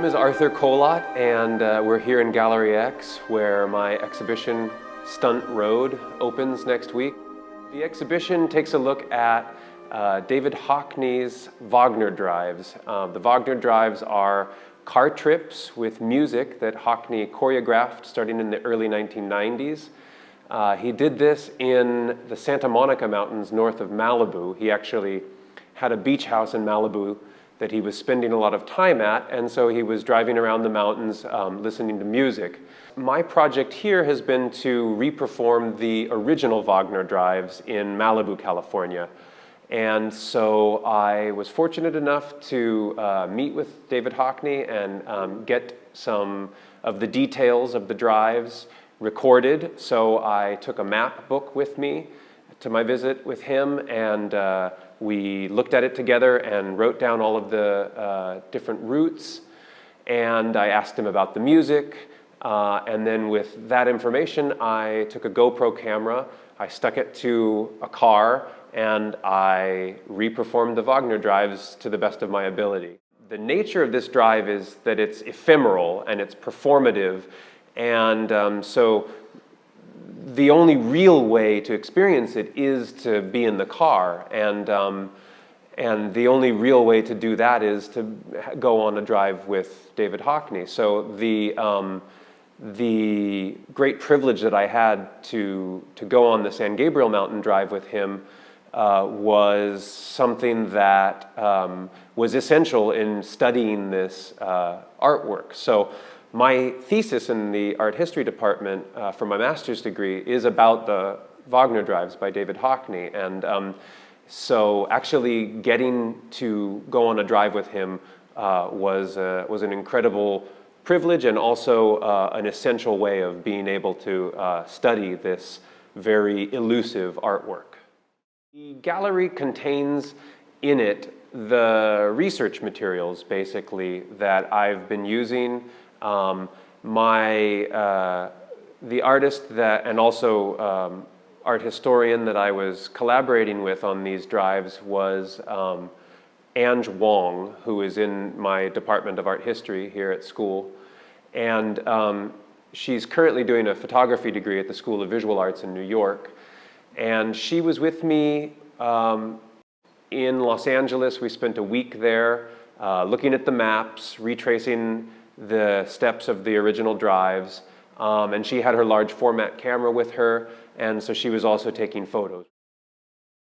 name is Arthur Kolat, and we're here in Gallery X, where my exhibition Stunt Road opens next week. The exhibition takes a look at David Hockney's Wagner Drives. The Wagner Drives are car trips with music that Hockney choreographed starting in the early 1990s. He did this in the Santa Monica Mountains north of Malibu. He actually had a beach house in Malibu that he was spending a lot of time at, and so he was driving around the mountains listening to music. My project here has been to reperform the original Wagner Drives in Malibu, California. And so I was fortunate enough to meet with David Hockney and get some of the details of the drives recorded. So I took a map book with me to my visit with him, and we looked at it together and wrote down all of the different routes, and I asked him about the music, and then with that information I took a GoPro camera, I stuck it to a car, and I reperformed the Wagner Drives to the best of my ability. The nature of this drive is that it's ephemeral and it's performative, and so the only real way to experience it is to be in the car, and the only real way to do that is to go on a drive with David Hockney. So the great privilege that I had to go on the San Gabriel Mountain drive with him was something that was essential in studying this artwork. So my thesis in the art history department for my master's degree is about the Wagner Drives by David Hockney, and so actually getting to go on a drive with him was an incredible privilege, and also an essential way of being able to study this very elusive artwork. The gallery contains in it the research materials, basically, that I've been using. The artist that, and also art historian that I was collaborating with on these drives was Ange Wong, who is in my department of art history here at school. And she's currently doing a photography degree at the School of Visual Arts in New York. And she was with me in Los Angeles. We spent a week there looking at the maps, retracing the steps of the original drives, and she had her large format camera with her, and so she was also taking photos.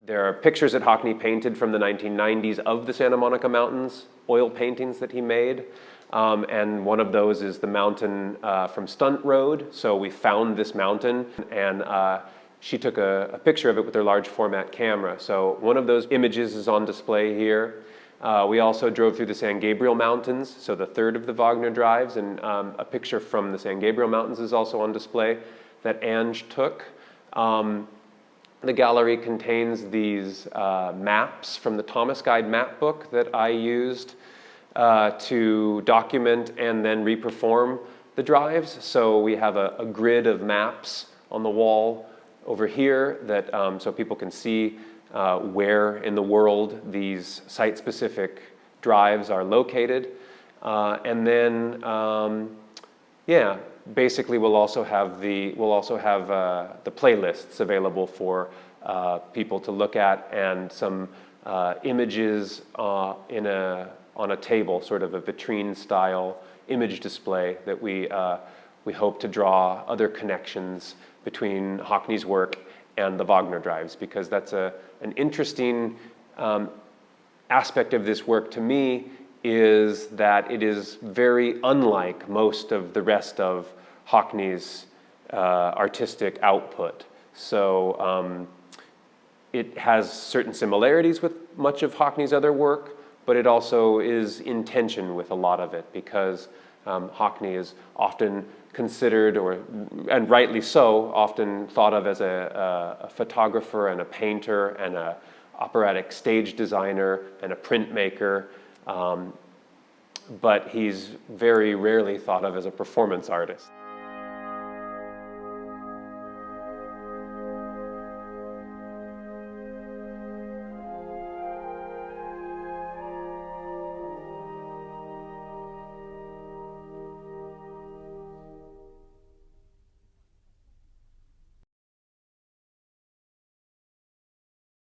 There are pictures that Hockney painted from the 1990s of the Santa Monica Mountains, oil paintings that he made, and one of those is the mountain from Stunt Road. So we found this mountain, and she took a picture of it with her large format camera. So one of those images is on display here. We also drove through the San Gabriel Mountains, so the third of the Wagner Drives, and a picture from the San Gabriel Mountains is also on display that Ange took. The gallery contains these maps from the Thomas Guide map book that I used to document and then reperform the drives. So we have a grid of maps on the wall over here that so people can see where in the world these site-specific drives are located. And then, yeah, basically we'll also have the playlists available for people to look at, and some images on a table, sort of a vitrine-style image display that we hope to draw other connections between Hockney's work and the Wagner Drives, because that's an interesting aspect of this work to me, is that it is very unlike most of the rest of Hockney's artistic output. So it has certain similarities with much of Hockney's other work, but it also is in tension with a lot of it, because Hockney is often considered, and rightly so, often thought of as a photographer and a painter and an operatic stage designer and a printmaker, but he's very rarely thought of as a performance artist.